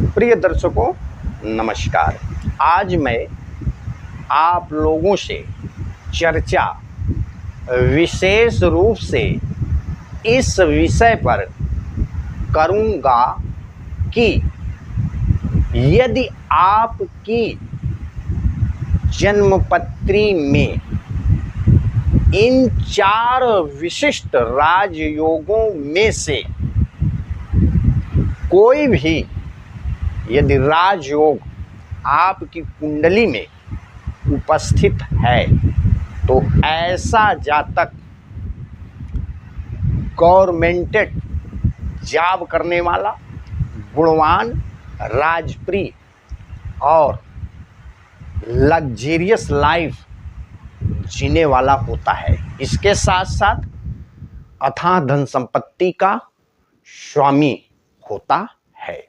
प्रिय दर्शकों नमस्कार। आज मैं आप लोगों से चर्चा विशेष रूप से इस विषय पर करूंगा कि यदि आपकी जन्मपत्री में इन 4 विशिष्ट राजयोगों में से कोई भी यदि राजयोग आपकी कुंडली में उपस्थित है तो ऐसा जातक गवर्नमेंटेड जॉब करने वाला, गुणवान, राजप्रिय और लग्जरियस लाइफ जीने वाला होता है। इसके साथ साथ अथाह धन संपत्ति का स्वामी होता है।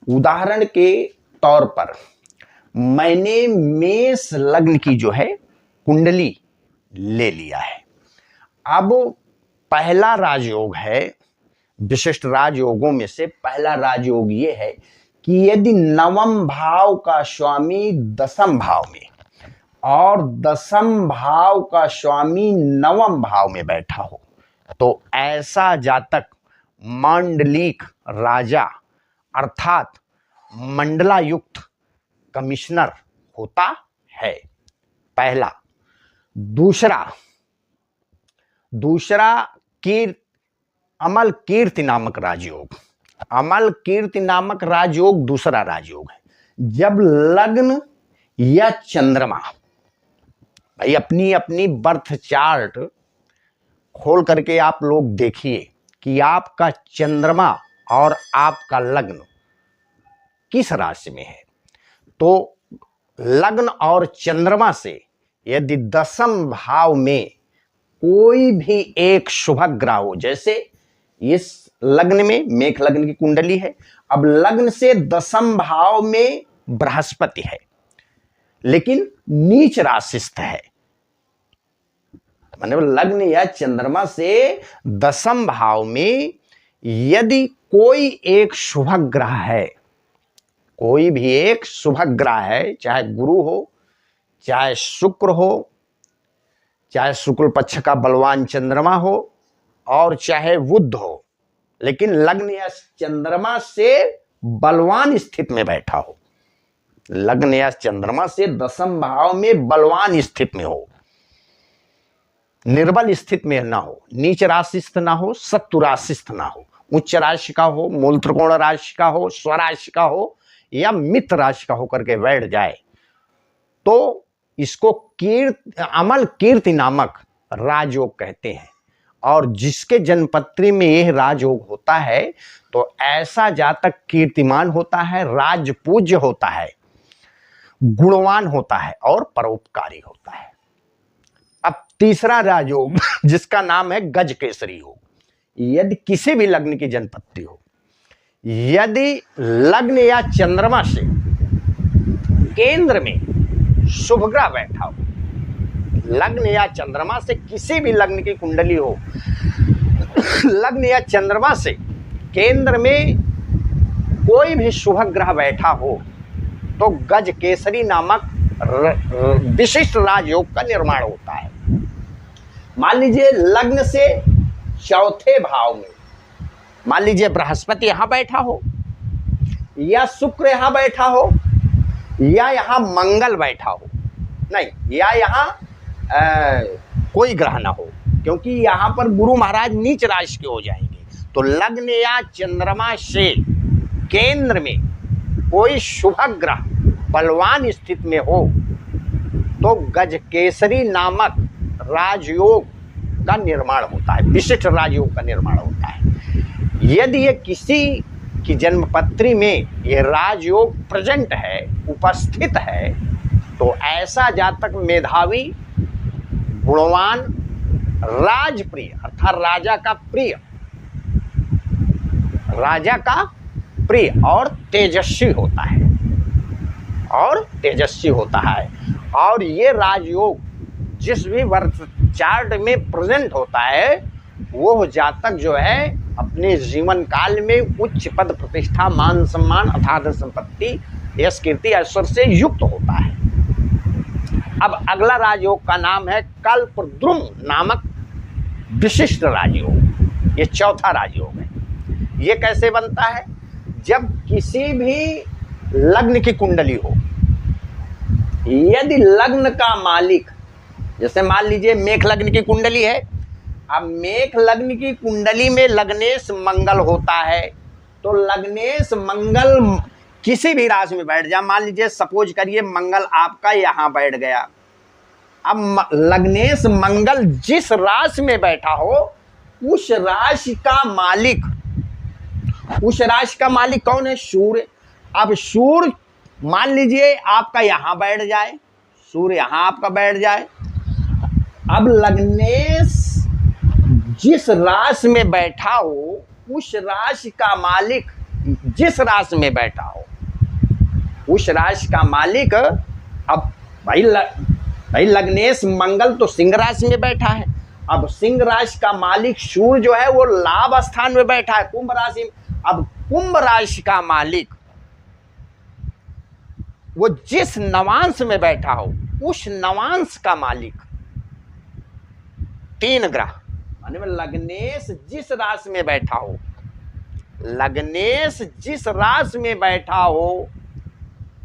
उदाहरण के तौर पर मैंने मेष लग्न की जो है कुंडली ले लिया है। अब पहला राजयोग है, विशिष्ट राजयोगों में से पहला राजयोग ये है कि यदि नवम भाव का स्वामी दसम भाव में और दसम भाव का स्वामी नवम भाव में बैठा हो तो ऐसा जातक मांडलिक राजा अर्थात मंडलायुक्त कमिश्नर होता है। पहला। दूसरा अमल कीर्ति नामक राजयोग। अमल कीर्ति नामक राजयोग दूसरा राजयोग है। जब लग्न या चंद्रमा, भाई अपनी अपनी बर्थ चार्ट खोल करके आप लोग देखिए कि आपका चंद्रमा और आपका लग्न किस राशि में है। तो लग्न और चंद्रमा से यदि दसम भाव में कोई भी एक शुभ ग्रह हो, जैसे इस लग्न में मेष लग्न की कुंडली है, अब लग्न से दसम भाव में बृहस्पति है लेकिन नीच राशिस्थ है, मतलब लग्न या चंद्रमा से दसम भाव में यदि कोई एक शुभ ग्रह है, कोई भी एक शुभ ग्रह है, चाहे गुरु हो, चाहे शुक्र हो, चाहे शुक्ल पक्ष का बलवान चंद्रमा हो और चाहे बुध हो, लेकिन लग्न या चंद्रमा से बलवान स्थिति में बैठा हो, लग्न या चंद्रमा से दसम भाव में बलवान स्थिति में हो, निर्बल स्थिति में ना हो, नीच राशिस्थ ना हो, शत्रु राशिस्थ ना हो, उच्च राशि का हो, मूल त्रिकोण राशि का हो, स्वराशि का हो या मित्र राशि का होकर के बैठ जाए तो इसको अमल कीर्ति नामक राजयोग कहते हैं। और जिसके जन्मपत्री में यह राजयोग होता है तो ऐसा जातक कीर्तिमान होता है, राजपूज्य होता है, गुणवान होता है और परोपकारी होता है। अब तीसरा राजयोग जिसका नाम है गज केसरी योग। यदि किसी भी लग्न की जन्मपत्री हो, यदि लग्न या चंद्रमा से केंद्र में शुभ ग्रह बैठा हो, लग्न या चंद्रमा से किसी भी लग्न की कुंडली हो, लग्न या चंद्रमा से केंद्र में कोई भी शुभ ग्रह बैठा हो तो गज केसरी नामक विशिष्ट राजयोग का निर्माण होता है। मान लीजिए लग्न से चौथे भाव में मान लीजिए बृहस्पति यहां बैठा हो या शुक्र यहां बैठा हो या यहां मंगल बैठा हो, नहीं, या यहां कोई ग्रह ना हो, क्योंकि यहां पर गुरु महाराज नीच राशि के हो जाएंगे। तो लग्न या चंद्रमा से केंद्र में कोई शुभ ग्रह बलवान स्थिति में हो तो गज केसरी नामक राजयोग का निर्माण होता है, विशिष्ट राजयोग का निर्माण होता है। यदि ये किसी की जन्मपत्री में ये राजयोग प्रेजेंट है, उपस्थित है, तो ऐसा जातक मेधावी, गुणवान, राजप्रिय अर्थात राजा का प्रिय और तेजस्वी होता है। और ये राजयोग जिस भी वर्ष चार्ट में प्रेजेंट होता है वो जातक जो है अपने जीवन काल में उच्च पद प्रतिष्ठा, मान सम्मान, अथाह संपत्ति, यश कीर्ति ऐश्वर्य से युक्त होता है। अब अगला राजयोग का नाम है कल्पद्रुम नामक विशिष्ट राजयोग। ये चौथा राजयोग है। ये कैसे बनता है? जब किसी भी लग्न की कुंडली हो, यदि लग्न का मालिक, जैसे मान लीजिए मेष लग्न की कुंडली है, अब मेष लग्न की कुंडली में लग्नेश मंगल होता है, तो लग्नेश मंगल किसी भी राशि में बैठ जाए, मान लीजिए सपोज करिए मंगल आपका यहां बैठ गया, अब लग्नेश मंगल जिस राशि में बैठा हो उस राशि का मालिक, उस राशि का मालिक कौन है? सूर्य। अब सूर्य मान लीजिए आपका यहां बैठ जाए, सूर्य यहां आपका बैठ जाए, अब लग्नेश जिस राशि में बैठा हो उस राशि का मालिक, जिस राशि में बैठा हो उस राशि का मालिक, अब भाई लग्नेश मंगल तो सिंह राशि में बैठा है, अब सिंह राशि का मालिक सूर्य जो है वो लाभ स्थान में बैठा है, कुंभ राशि में। अब कुंभ राशि का मालिक वो जिस नवांश में बैठा हो उस नवांश का मालिक, तीन ग्रह माने में लग्नेश जिस राशि में बैठा हो, लग्नेश जिस राशि में बैठा हो,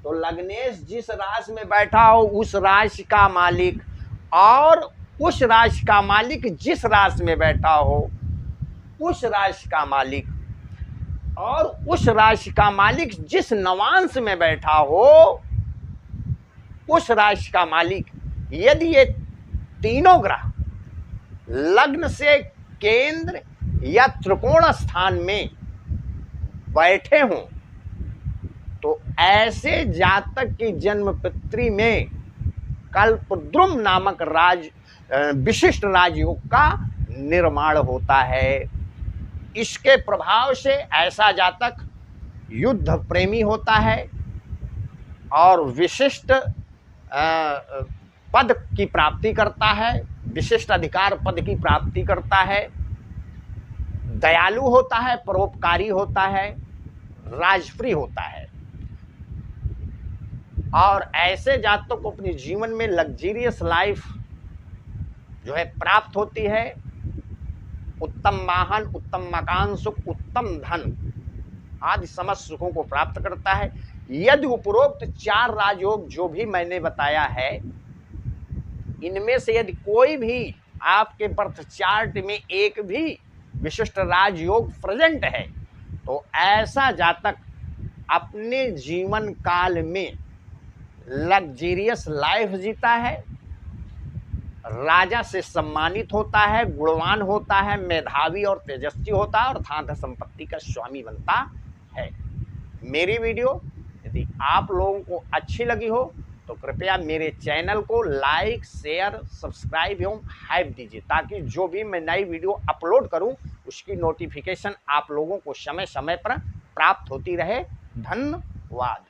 तो लग्नेश जिस राशि में बैठा हो उस राशि का मालिक, और उस राशि का मालिक जिस राशि में बैठा हो उस राशि का मालिक, और उस राशि का मालिक जिस नवांश में बैठा हो उस राशि का मालिक। यदि ये तीनों ग्रह लग्न से केंद्र या त्रिकोण स्थान में बैठे हों तो ऐसे जातक की जन्म पत्री में कल्पद्रुम नामक विशिष्ट राजयोग का निर्माण होता है। इसके प्रभाव से ऐसा जातक युद्ध प्रेमी होता है और विशिष्ट पद की प्राप्ति करता है, विशिष्ट अधिकार पद की प्राप्ति करता है, दयालु होता है, परोपकारी होता है, राजप्रिय होता है, और ऐसे जातकों को अपने जीवन में लग्जरियस लाइफ जो है प्राप्त होती है। उत्तम वाहन, उत्तम मकान सुख, उत्तम धन आदि समस्त सुखों को प्राप्त करता है। यदि उपरोक्त चार राजयोग जो भी मैंने बताया है, इनमें से यदि कोई भी आपके बर्थ चार्ट में एक भी विशिष्ट राजयोग प्रेजेंट है तो ऐसा जातक अपने जीवन काल में लग्जरियस लाइफ जीता है, राजा से सम्मानित होता है, गुणवान होता है, मेधावी और तेजस्वी होता है और धन संपत्ति का स्वामी बनता है। मेरी वीडियो यदि आप लोगों को अच्छी लगी हो तो कृपया मेरे चैनल को लाइक, शेयर, सब्सक्राइब एवं हाइप दीजिए, ताकि जो भी मैं नई वीडियो अपलोड करूं उसकी नोटिफिकेशन आप लोगों को समय समय पर प्राप्त होती रहे। धन्यवाद।